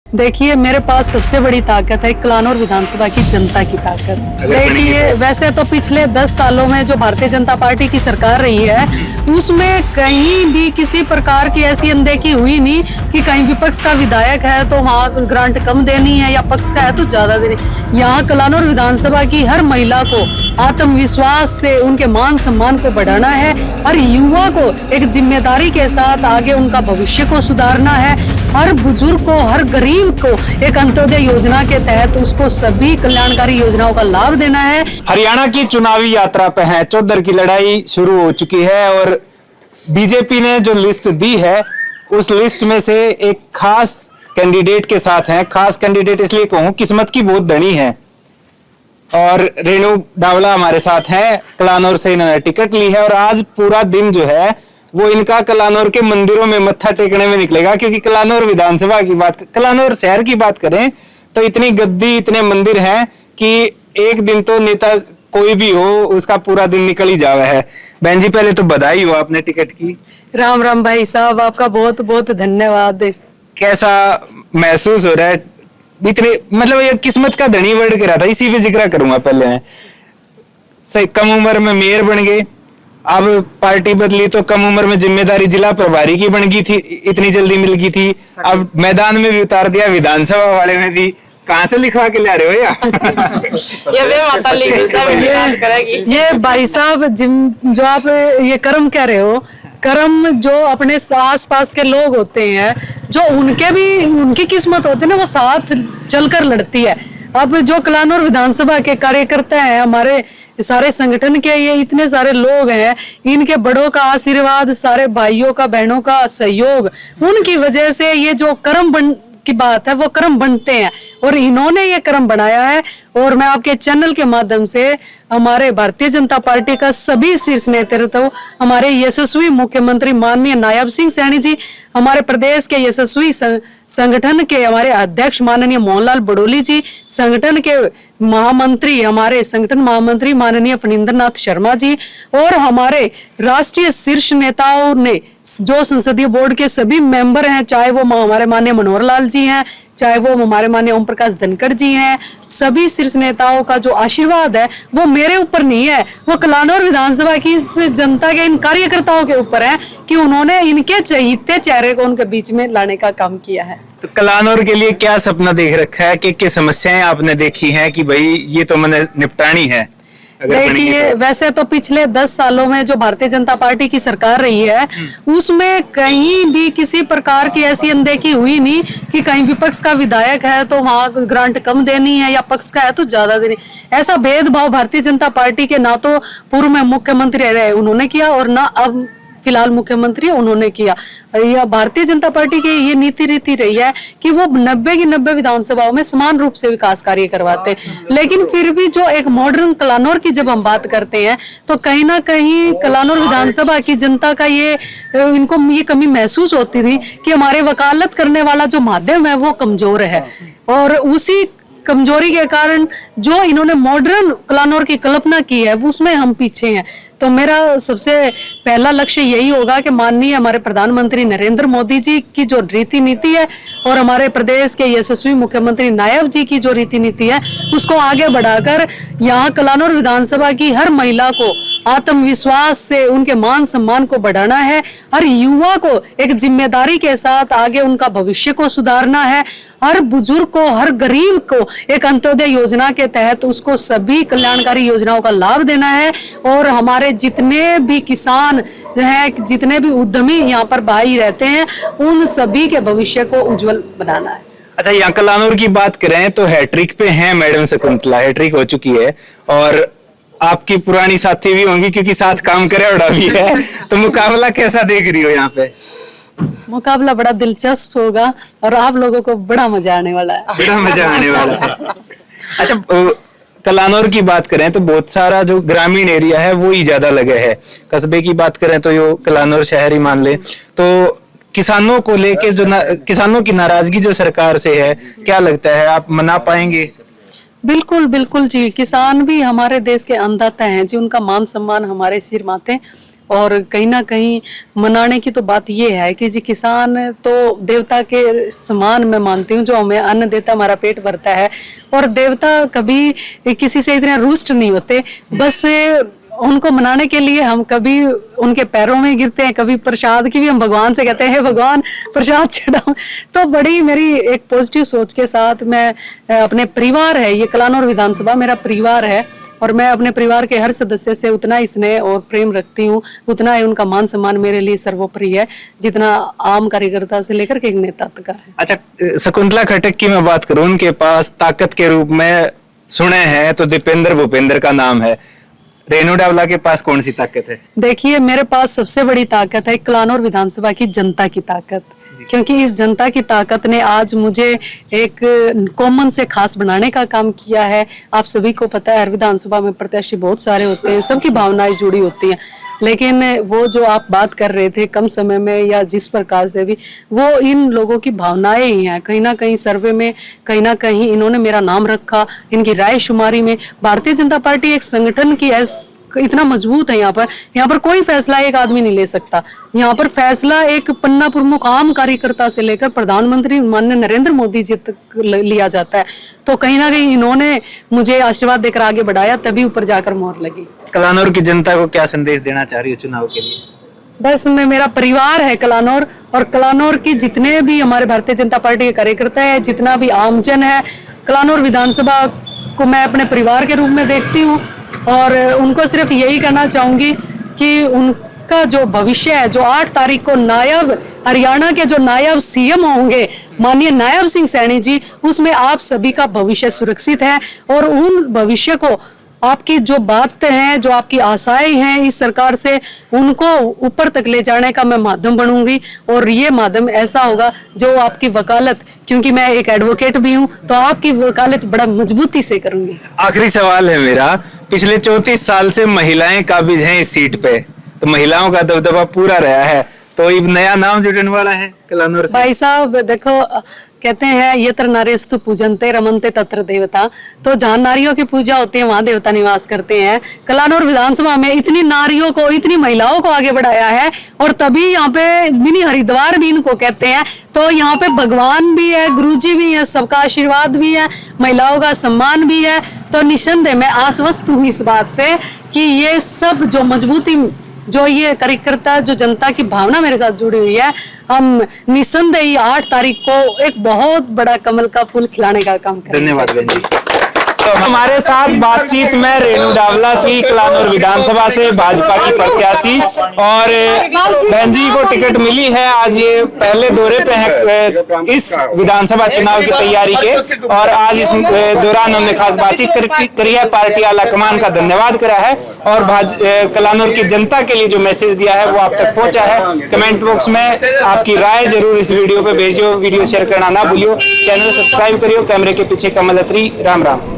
देखिए, मेरे पास सबसे बड़ी ताकत है कलानौर विधानसभा की जनता की ताकत। देखिए, वैसे तो पिछले 10 सालों में जो भारतीय जनता पार्टी की सरकार रही है, उसमें कहीं भी किसी प्रकार की ऐसी अनदेखी हुई नहीं कि कहीं विपक्ष का विधायक है तो वहाँ ग्रांट कम देनी है या पक्ष का है तो ज्यादा देनी। यहाँ कलानौर विधानसभा की हर महिला को आत्मविश्वास से उनके मान सम्मान को बढ़ाना है, हर युवा को एक जिम्मेदारी के साथ आगे उनका भविष्य को सुधारना है, हर बुजुर्ग को, हर गरीब को एक अंत्योदय योजना के तहत उसको सभी कल्याणकारी योजनाओं का लाभ देना है। हरियाणा की चुनावी यात्रा पे है, चौधर की लड़ाई शुरू हो चुकी है और बीजेपी ने जो लिस्ट दी है उस लिस्ट में से एक खास कैंडिडेट के साथ है। खास कैंडिडेट इसलिए कहूं, किस्मत की बहुत धनी है और रेणु डावला हमारे साथ हैं। कलानौर से इन्होंने टिकट ली है और आज पूरा दिन जो है वो इनका कलानौर के मंदिरों में मत्था टेकने में निकलेगा, क्योंकि कलानौर विधानसभा की बात, कलानौर शहर की बात करें तो इतनी गद्दी, इतने मंदिर हैं कि एक दिन तो नेता कोई भी हो उसका पूरा दिन निकल ही जावा है। बहन जी, पहले तो बधाई हो आपने टिकट की। राम राम भाई साहब, आपका बहुत बहुत धन्यवाद। कैसा महसूस हो रहा है? इतने मतलब ये किस्मत का धनी वर्ड करा था, इसी पे जिक्र करूंगा पहले मैं। सही कम उम्र में मेयर बन गए, अब पार्टी बदली तो कम उम्र में जिम्मेदारी जिला प्रभारी की बन गई थी, इतनी जल्दी मिल गई थी। अब मैदान में भी उतार दिया, विधानसभा वाले में भी। कहाँ से लिखवा के ला रहे हो या? ये भाई साहब जो आप ये कर्म कह रहे हो, कर्म जो अपने आस पास के लोग होते हैं, जो उनकी किस्मत होती है ना, वो साथ चलकर लड़ती है। अब जो कलानौर विधानसभा के कार्यकर्ता हैं, हमारे सारे संगठन के ये इतने सारे लोग हैं, इनके बड़ों का आशीर्वाद, सारे भाइयों का, बहनों का सहयोग, उनकी वजह से ये जो कर्म की बात है वो कर्म बनते हैं और इन्होंने ये कर्म बनाया है। और मैं आपके चैनल के माध्यम से हमारे भारतीय जनता पार्टी का सभी शीर्ष नेतृत्व, हमारे यशस्वी मुख्यमंत्री माननीय नायब सिंह सैनी जी, हमारे प्रदेश के यशस्वी संगठन के हमारे अध्यक्ष माननीय मोहनलाल बड़ोली जी, संगठन के महामंत्री, हमारे संगठन महामंत्री माननीय फणींद्र नाथ शर्मा जी, और हमारे राष्ट्रीय शीर्ष नेताओं ने जो संसदीय बोर्ड के सभी मेंबर हैं, चाहे वो हमारे माननीय मनोहर लाल जी हैं, चाहे वो हमारे माननीय ओम प्रकाश धनखड़ जी हैं, सभी शीर्ष नेताओं का जो आशीर्वाद है वो मेरे ऊपर नहीं है, वो कलानौर विधानसभा की इस जनता के, इन कार्यकर्ताओं के ऊपर है कि उन्होंने इनके चहीते चेहरे को उनके बीच में लाने का काम किया है। तो कलानौर के लिए क्या सपना देख रखा है, क्या समस्याएं आपने देखी हैं कि भाई ये तो मैंने निपटानी है? देखिए, वैसे तो पिछले 10 सालों में जो भारतीय जनता पार्टी की सरकार रही है, उसमें कहीं भी किसी प्रकार की ऐसी अनदेखी हुई नहीं कि कहीं विपक्ष का विधायक है तो वहाँ ग्रांट कम देनी है या पक्ष का है तो ज्यादा देनी। ऐसा भेदभाव भारतीय जनता पार्टी के ना तो पूर्व में मुख्यमंत्री रहे उन्होंने किया और ना अब फिलहाल मुख्यमंत्री उन्होंने किया। यह भारतीय जनता पार्टी की ये नीति रीति रही है कि वो 90 की 90 विधानसभाओं में समान रूप से विकास कार्य करवाते हैं। लेकिन फिर भी जो एक मॉडर्न कलानौर की जब हम बात करते हैं तो कहीं ना कहीं कलानौर विधानसभा की जनता का इनको ये कमी महसूस होती थी कि हमारे वकालत करने वाला जो माध्यम है वो कमजोर है, और उसी कमजोरी के कारण जो इन्होंने मॉडर्न कलानौर की कल्पना की है उसमें हम पीछे हैं। तो मेरा सबसे पहला लक्ष्य यही होगा कि माननीय हमारे प्रधानमंत्री नरेंद्र मोदी जी की जो रीति नीति है और हमारे प्रदेश के यशस्वी मुख्यमंत्री नायब जी की जो रीति नीति है उसको आगे बढ़ाकर यहाँ कलानौर विधानसभा की हर महिला को आत्मविश्वास से उनके मान सम्मान को बढ़ाना है, हर युवा को एक जिम्मेदारी के साथ आगे उनका भविष्य को सुधारना है, हर बुजुर्ग को, हर गरीब को एक अंत्योदय योजना के तहत उसको सभी कल्याणकारी योजनाओं का लाभ देना है, और हमारे जितने भी किसान हैं, जितने भी उद्यमी यहाँ पर भाई रहते हैं, उन सभी के भविष्य को उज्जवल बनाना है। अच्छा, यहाँ कलानौर की बात करें तो हैट्रिक पे हैं मैडम शकुंतला, हैट्रिक हो चुकी है और आपकी पुरानी साथी भी होंगी क्योंकि साथ काम करे उड़ा भी है। तो मुकाबला कैसा देख रही हो यहाँ पे? मुकाबला बड़ा दिलचस्प होगा और आप लोगों को बड़ा मजा आने वाला है। बड़ा मजा आने वाला है। अच्छा, कलानौर की बात करें तो बहुत सारा जो ग्रामीण एरिया है वो ही ज्यादा लगे है। कस्बे की बात करें तो यो कलानौर शहर ही मान ले। तो किसानों को लेके किसानों की नाराजगी जो सरकार से है, क्या लगता है आप मना पाएंगे? बिल्कुल बिल्कुल जी, किसान भी हमारे देश के अन्नदाता हैं जी, उनका मान सम्मान हमारे सिर माथे। और कहीं ना कहीं मनाने की तो बात ये है कि जी किसान तो देवता के समान मैं मानती हूँ, जो हमें अन्न देता हमारा पेट भरता है। और देवता कभी किसी से इतने रुष्ट नहीं होते, बस उनको मनाने के लिए हम कभी उनके पैरों में गिरते हैं, कभी प्रसाद की भी हम भगवान से कहते हैं भगवान प्रसाद चढ़ाओ। तो बड़ी मेरी एक पॉजिटिव सोच के साथ मैं अपने परिवार है, ये कलानौर विधानसभा मेरा परिवार है, और मैं अपने परिवार के हर सदस्य से उतना ही स्नेह और प्रेम रखती हूँ, उतना ही उनका मान सम्मान मेरे लिए सर्वोपरि है, जितना आम कार्यकर्ता से लेकर के एक नेता तक का है। अच्छा, शकुंतला खट्टक की मैं बात करूं, उनके पास ताकत के रूप में सुने हैं तो दीपेंद्र भूपेंद्र का नाम है। रेणु डावला के पास कौन सी ताकत है? देखिए, मेरे पास सबसे बड़ी ताकत है कलानौर विधानसभा की जनता की ताकत, क्योंकि इस जनता की ताकत ने आज मुझे एक कॉमन से खास बनाने का काम किया है। आप सभी को पता है हर विधानसभा में प्रत्याशी बहुत सारे होते हैं, सबकी भावनाएं जुड़ी होती हैं, लेकिन वो जो आप बात कर रहे थे कम समय में या जिस प्रकार से भी, वो इन लोगों की भावनाएं ही हैं। कहीं ना कहीं सर्वे में कहीं ना कहीं इन्होंने मेरा नाम रखा, इनकी राय शुमारी में। भारतीय जनता पार्टी एक संगठन की इतना मजबूत है, यहाँ पर कोई फैसला एक आदमी नहीं ले सकता। यहाँ पर फैसला एक पन्ना प्रमुख आम कार्यकर्ता से लेकर प्रधानमंत्री माननीय नरेंद्र मोदी जी तक लिया जाता है। तो कहीं ना कहीं इन्होंने मुझे आशीर्वाद देकर आगे बढ़ाया, तभी ऊपर जाकर मोहर लगी। कलानौर की जनता को क्या संदेश देना चाह रही हो चुनाव के लिए? बस मेरा परिवार है कलानौर, और कलानौर के जितने भी हमारे भारतीय जनता पार्टी के कार्यकर्ता है, जितना भी आमजन है, कलानौर विधानसभा को मैं अपने परिवार के रूप में देखती हूँ। और उनको सिर्फ यही कहना चाहूंगी कि उनका जो भविष्य है, जो 8 तारीख को नायब हरियाणा के जो नायब सीएम होंगे माननीय नायब सिंह सैनी जी, उसमें आप सभी का भविष्य सुरक्षित है। और उन भविष्य को आपकी जो बातें हैं, जो आपकी आशाएं हैं इस सरकार से, उनको ऊपर तक ले जाने का मैं माध्यम बनूंगी। और ये माध्यम ऐसा होगा जो आपकी वकालत, क्योंकि मैं एक एडवोकेट भी हूं, तो आपकी वकालत बड़ा मजबूती से करूंगी। आखिरी सवाल है मेरा, पिछले 34 साल से महिलाएं काबिज हैं इस सीट पे, तो महिलाओं का दबदबा पूरा रहा है, तो एक नया नाम जुड़ने वाला है कलानौर से। भाई साहब देखो, कहते हैं यत्र नार्यस्तु पूजन्ते रमन्ते तत्र देवता, तो जहाँ नारियों की पूजा होती है वहाँ देवता निवास करते हैं। कलानौर विधानसभा में इतनी नारियों को, इतनी महिलाओं को आगे बढ़ाया है, और तभी यहाँ पे मिनी हरिद्वार भी इनको कहते हैं। तो यहाँ पे भगवान भी है, गुरुजी भी है, सबका आशीर्वाद भी है, महिलाओं का सम्मान भी है। तो निसंदेह मैं आश्वस्त हूँ इस बात से कि ये सब जो मजबूती, जो ये कार्यकर्ता, जो जनता की भावना मेरे साथ जुड़ी हुई है, हम निसंदेह 8 तारीख को एक बहुत बड़ा कमल का फूल खिलाने का काम करेंगे। धन्यवाद बहन जी। तो हमारे साथ बातचीत में रेणु डावला थी, कलानौर विधानसभा से भाजपा की प्रत्याशी, और बहन जी को टिकट मिली है। आज ये पहले दौरे पे है इस विधानसभा चुनाव की तैयारी के, और आज इस दौरान हमने खास बातचीत करी है, पार्टी आला कमान का धन्यवाद करा है, और कलानौर की जनता के लिए जो मैसेज दिया है वो आप तक पहुंचा है। कमेंट बॉक्स में आपकी राय जरूर इस वीडियो पे भेजियो, वीडियो शेयर करना ना भूलियो, चैनल सब्सक्राइब करियो। कैमरे के पीछे कमल अत्री, राम राम।